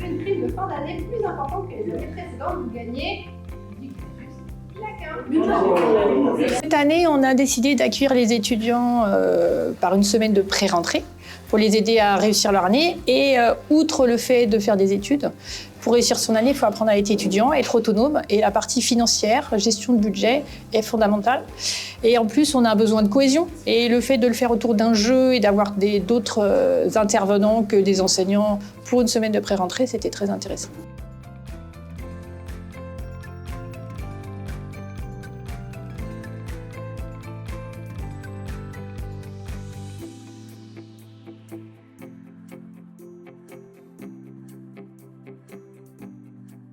une prime de fin d'année plus importante que les années précédentes. Vous gagnez 10 plus. Cette année, on a décidé d'accueillir les étudiants par une semaine de pré-rentrée pour les aider à réussir leur année. Et outre le fait de faire des études, pour réussir son année, il faut apprendre à être étudiant, être autonome. Et la partie financière, gestion de budget, est fondamentale. Et en plus, on a besoin de cohésion. Et le fait de le faire autour d'un jeu et d'avoir d'autres intervenants que des enseignants pour une semaine de pré-rentrée, c'était très intéressant.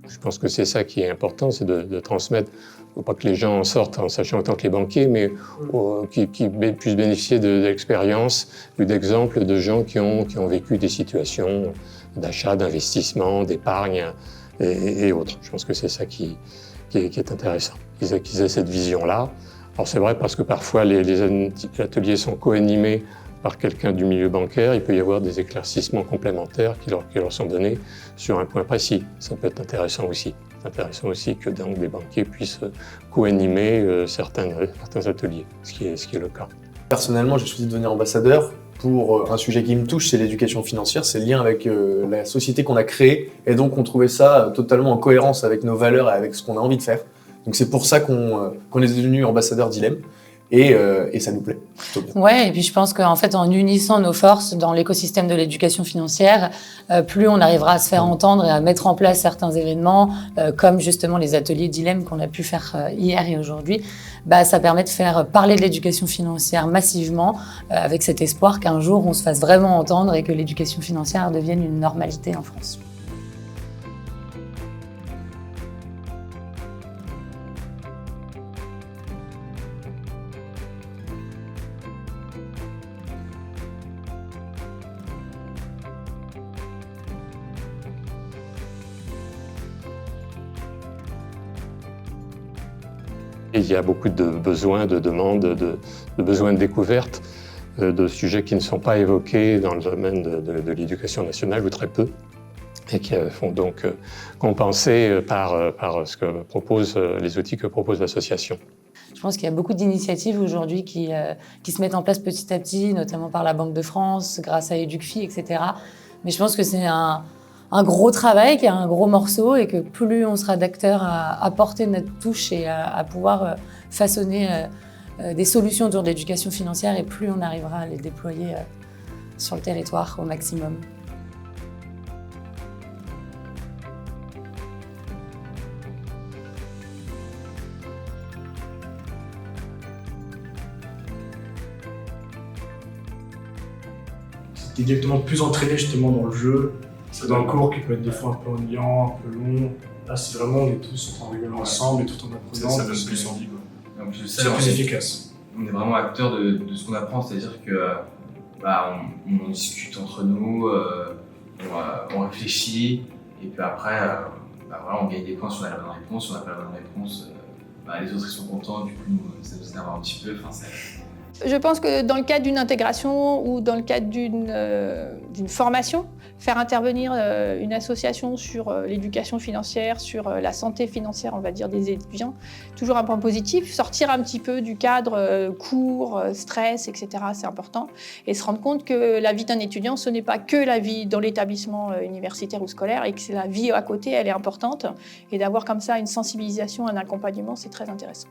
Je pense que c'est ça qui est important, c'est de transmettre. Il ne faut pas que les gens en sortent en sachant autant que les banquiers, mais qui puissent bénéficier de l'expérience ou d'exemples de gens qui ont vécu des situations d'achat, d'investissement, d'épargne et autres. Je pense que c'est ça qui est intéressant, qu'ils aient cette vision-là. Alors c'est vrai parce que parfois les ateliers sont co-animés par quelqu'un du milieu bancaire, il peut y avoir des éclaircissements complémentaires qui leur sont donnés sur un point précis. Ça peut être intéressant aussi. C'est intéressant aussi que donc, des banquiers puissent co-animer certains ateliers, ce qui est le cas. Personnellement, j'ai choisi de devenir ambassadeur pour un sujet qui me touche, c'est l'éducation financière, c'est le lien avec la société qu'on a créée, et donc on trouvait ça totalement en cohérence avec nos valeurs et avec ce qu'on a envie de faire. Donc c'est pour ça qu'on est devenu ambassadeur d'ILEM. Et ça nous plaît plutôt bien. Ouais, et puis je pense qu'en fait, en unissant nos forces dans l'écosystème de l'éducation financière, plus on arrivera à se faire entendre et à mettre en place certains événements, comme justement les ateliers d'ILEM qu'on a pu faire hier et aujourd'hui, ça permet de faire parler de l'éducation financière massivement, avec cet espoir qu'un jour on se fasse vraiment entendre et que l'éducation financière devienne une normalité en France. Il y a beaucoup de besoins, de demandes, de besoins de découverte, de sujets qui ne sont pas évoqués dans le domaine de l'éducation nationale, ou très peu, et qui font donc compenser par ce que proposent les outils que propose l'association. Je pense qu'il y a beaucoup d'initiatives aujourd'hui qui se mettent en place petit à petit, notamment par la Banque de France, grâce à EducFi, etc. Mais je pense que c'est un gros travail, qui est un gros morceau, et que plus on sera d'acteurs à apporter notre touche et à pouvoir façonner des solutions autour de l'éducation financière, et plus on arrivera à les déployer sur le territoire au maximum. T'es directement plus entraîné justement dans le jeu. C'est dans le cours qui peut être des fois un peu ennuyant, un peu long. Là, c'est vraiment, on est tous en rigolant ensemble et tout en apprenant. Ça donne plus envie, quoi. En plus, c'est plus efficace. On est vraiment acteur de ce qu'on apprend, c'est-à-dire que on discute entre nous, on réfléchit, et puis après, voilà, on gagne des points si on a la bonne réponse. Si on n'a pas la bonne réponse, les autres ils sont contents, du coup ça nous énerve un petit peu. Je pense que dans le cadre d'une intégration ou dans le cadre d'une formation, faire intervenir une association sur l'éducation financière, sur la santé financière, on va dire, des étudiants, toujours un point positif. Sortir un petit peu du cadre cours, stress, etc., c'est important. Et se rendre compte que la vie d'un étudiant, ce n'est pas que la vie dans l'établissement universitaire ou scolaire, et que c'est la vie à côté, elle est importante. Et d'avoir comme ça une sensibilisation, un accompagnement, c'est très intéressant.